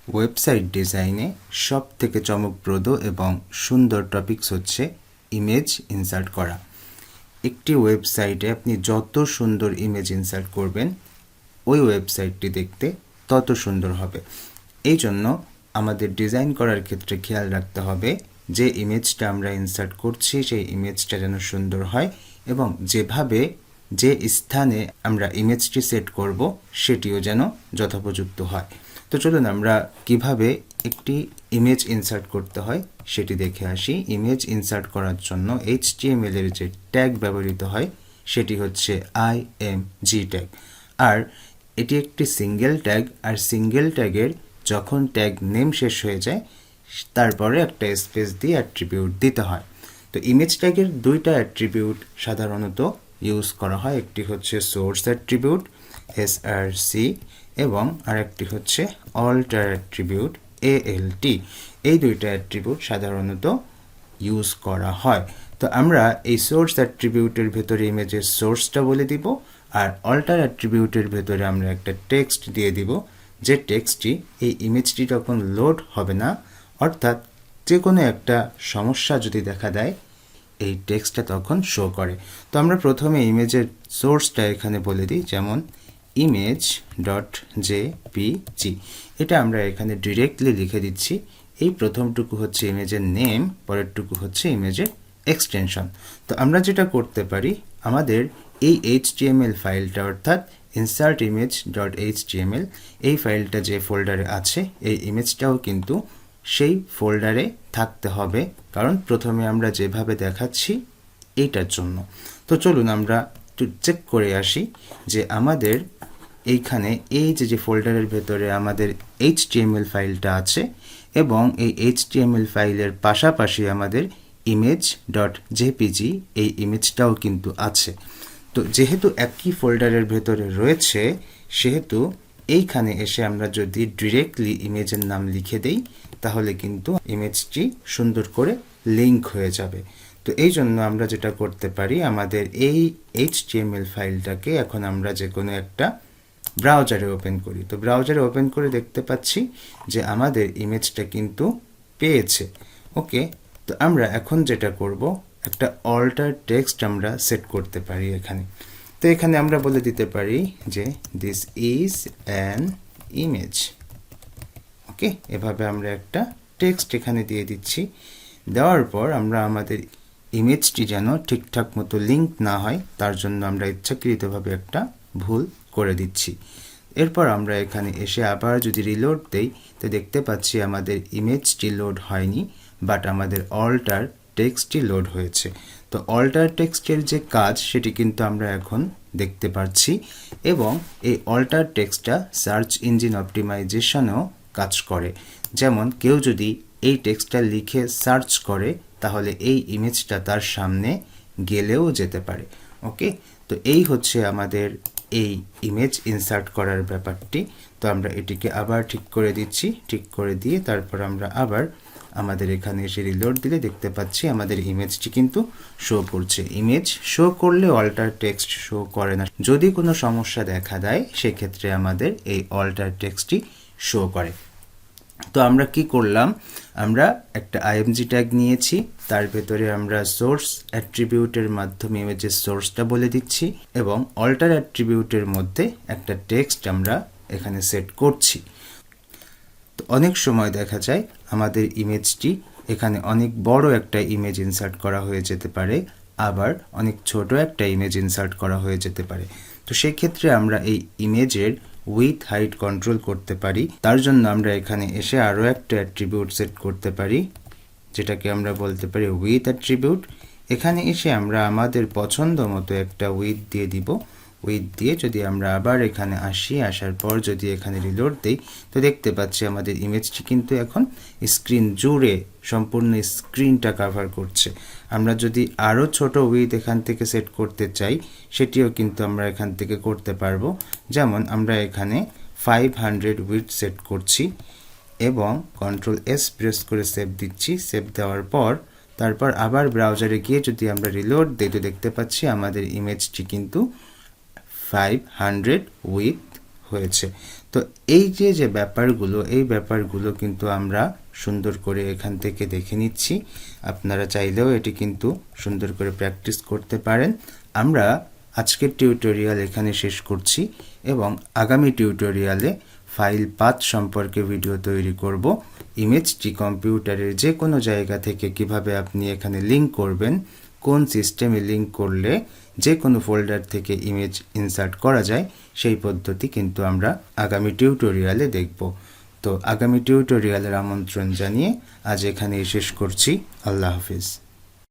Website ডিজাইনে সবথেকে চমকপ্রদ এবং সুন্দর টপিকস হচ্ছে ইমেজ ইনসার্ট করা। একটি ওয়েবসাইটে আপনি যত সুন্দর ইমেজ ইনসার্ট করবেন ওই ওয়েবসাইটটি দেখতে তত সুন্দর হবে। এই জন্য আমাদের ডিজাইন করার ক্ষেত্রে খেয়াল রাখতে হবে যে ইমেজটা আমরা ইনসার্ট করছি সেই ইমেজটা যেন সুন্দর হয় এবং যেভাবে যে স্থানে আমরা ইমেজটি সেট করব সেটিও যেন যথোপযুক্ত হয়। তো চলুন আমরা কিভাবে একটি ইমেজ ইনসার্ট করতে হয় সেটি দেখে আসি। ইমেজ ইনসার্ট করার জন্য HTML এর যে ট্যাগ ব্যবহৃত হয় সেটি হচ্ছে IMG ট্যাগ, আর এটি একটি সিঙ্গেল ট্যাগ, আর সিঙ্গেল ট্যাগের যখন ট্যাগ নেম শেষ হয়ে যায় তারপরে একটা স্পেস দিয়ে অ্যাট্রিবিউট দিতে হয়। তো ইমেজ ট্যাগের দুইটা অ্যাট্রিবিউট সাধারণত ইউজ করা হয়, একটি হচ্ছে সোর্স অ্যাট্রিবিউট SRC এবং আরেকটি হচ্ছে অল্টার অ্যাট্রিবিউট ALT। এই দুইটা অ্যাট্রিবিউট সাধারণত ইউজ করা হয়। তো আমরা এই সোর্স অ্যাট্রিবিউটের ভেতরে ইমেজের সোর্সটা বলে দিব, আর অল্টার অ্যাট্রিবিউটের ভেতরে আমরা একটা টেক্সট দিয়ে দিব, যে টেক্সটটি এই ইমেজটি যখন লোড হবে না, অর্থাৎ যে কোনো একটা সমস্যা যদি দেখা দেয় এই টেক্সটটা তখন শো করে। তো আমরা প্রথমে ইমেজের সোর্সটা এখানে বলে দিই, যেমন image.jpg। এটা আমরা এখানে ডিরেক্টলি লিখে দিচ্ছি। এই প্রথমটুকু হচ্ছে ইমেজের নেম, পরেরটুকু হচ্ছে ইমেজের এক্সটেনশন। তো আমরা যেটা করতে পারি, আমাদের এই HTML ফাইলটা অর্থাৎ insertimage.html এই ফাইলটা যে ফোল্ডারে আছে এই ইমেজটাও কিন্তু সেই ফোল্ডারে থাকতে হবে, কারণ প্রথমে আমরা যেভাবে দেখাচ্ছি এইটার জন্য। তো চলুন আমরা একটু চেক করে আসি যে আমাদের এইখানে এই যে ফোল্ডারের ভেতরে আমাদের HTML ফাইলটা আছে এবং এই HTML ফাইলের পাশাপাশি আমাদের image.jpg এই ইমেজটাও কিন্তু আছে। তো যেহেতু একই ফোল্ডারের ভেতরে রয়েছে সেহেতু এইখানে এসে আমরা যদি ডিরেক্টলি ইমেজের নাম লিখে দেই তাহলে কিন্তু ইমেজটি সুন্দর করে লিঙ্ক হয়ে যাবে। তো এই জন্য আমরা যেটা করতে পারি, আমাদের এই HTML ফাইলটাকে এখন আমরা যে কোনো একটা ব্রাউজারে ওপেন করি। তো ব্রাউজারে ওপেন করে দেখতে পাচ্ছি যে আমাদের ইমেজটা কিন্তু পেয়েছে। ওকে, তো আমরা এখন যেটা করব, একটা অল্টার টেক্সট আমরা সেট করতে পারি এখানে। তো এখানে আমরা বলে দিতে পারি যে দিস ইজ অ্যান ইমেজ। ওকে, এভাবে আমরা একটা টেক্সট এখানে দিয়ে দিচ্ছি। দেওয়ার পর আমরা আমাদের ইমেজটি যেন ঠিকঠাক মতো লিঙ্ক না হয় তার জন্য আমরা ইচ্ছাকৃতভাবে একটা ভুল করে দিচ্ছি। এরপর আমরা এখানে এসে আবার যদি রিলোড দেই তো দেখতে পাচ্ছি আমাদের ইমেজটি লোড হয়নি, বাট আমাদের অল্টার টেক্সটটি লোড হয়েছে। তো অল্টার টেক্সটের যে কাজ সেটি কিন্তু আমরা এখন দেখতে পাচ্ছি, এবং এই অল্টার টেক্সটটা সার্চ ইঞ্জিন অপটিমাইজেশনেও কাজ করে। যেমন কেউ যদি এই টেক্সটটা লিখে সার্চ করে তাহলে এই ইমেজটা তার সামনে গেলেও যেতে পারে। ওকে, তো এই হচ্ছে আমাদের এই ইমেজ ইনসার্ট করার ব্যাপারটি। তো আমরা এটিকে আবার ঠিক করে দিচ্ছি, ঠিক করে দিয়ে তারপর আমরা আবার আমাদের এখানে এসে রিলোড দিলে দেখতে পাচ্ছি আমাদের ইমেজটি কিন্তু শো করছে। ইমেজ শো করলে অল্টার টেক্সট শো করে না। যদি কোনো সমস্যা দেখা দেয় সেক্ষেত্রে আমাদের এই অল্টার টেক্সটটি শো করে। তো আমরা কি করলাম, আমরা একটা IMG ট্যাগ নিয়েছি, তার ভেতরে আমরা সোর্স অ্যাট্রিবিউটের মাধ্যমে ইমেজের সোর্সটা বলে দিচ্ছি এবং অল্টার অ্যাট্রিবিউটের মধ্যে একটা টেক্সট আমরা এখানে সেট করছি। তো অনেক সময় দেখা যায় আমাদের ইমেজটি এখানে অনেক বড় একটা ইমেজ ইনসার্ট করা হয়ে যেতে পারে, আবার অনেক ছোট একটা ইমেজ ইনসার্ট করা হয়ে যেতে পারে। তো সেই ক্ষেত্রে আমরা এই ইমেজের উইথ হাইট কন্ট্রোল করতে পারি। তার জন্য আমরা এখানে এসে আরও একটা অ্যাট্রিবিউট সেট করতে পারি, যেটাকে আমরা বলতে পারি উইথ অ্যাট্রিবিউট। এখানে এসে আমরা আমাদের পছন্দ মতো একটা উইথ দিয়ে দিব। উইথ দিয়ে যদি আমরা আবার এখানে আসি, আসার পর যদি এখানে রিলোড দিই তো দেখতে পাচ্ছি আমাদের ইমেজটি কিন্তু এখন স্ক্রিন জুড়ে সম্পূর্ণ স্ক্রিনটা কভার করছে। আমরা যদি আরও ছোট উইথ এখান থেকে সেট করতে চাই সেটিও কিন্তু আমরা এখান থেকে করতে পারবো। যেমন আমরা এখানে 500 উইথ সেট করছি এবং Ctrl+S প্রেস করে সেভ দিচ্ছি। সেভ দেওয়ার পর তারপর আবার ব্রাউজারে গিয়ে যদি আমরা রিলোড দিই তো দেখতে পাচ্ছি আমাদের ইমেজটি কিন্তু 500 উইথ হয়েছে। তো এই যে ব্যাপারগুলো, এই ব্যাপারগুলো কিন্তু আমরা সুন্দর করে এখান থেকে দেখে নিচ্ছি। আপনারা চাইলেও এটি কিন্তু সুন্দর করে প্র্যাকটিস করতে পারেন। আমরা আজকের টিউটোরিয়াল এখানে শেষ করছি এবং আগামী টিউটোরিয়ালে ফাইল পাথ সম্পর্কে ভিডিও তৈরি করব। ইমেজটি কম্পিউটারের যে কোনো জায়গা থেকে কিভাবে আপনি এখানে লিঙ্ক করবেন, কোন সিস্টেমে লিঙ্ক করলে যে কোনো ফোল্ডার থেকে ইমেজ ইনসার্ট করা যায়, সেই পদ্ধতি কিন্তু আমরা আগামী টিউটোরিয়ালে দেখব। তো আগামী টিউটোরিয়ালের আমন্ত্রণ জানিয়ে আজ এখানেই শেষ করছি। আল্লাহ হাফিজ।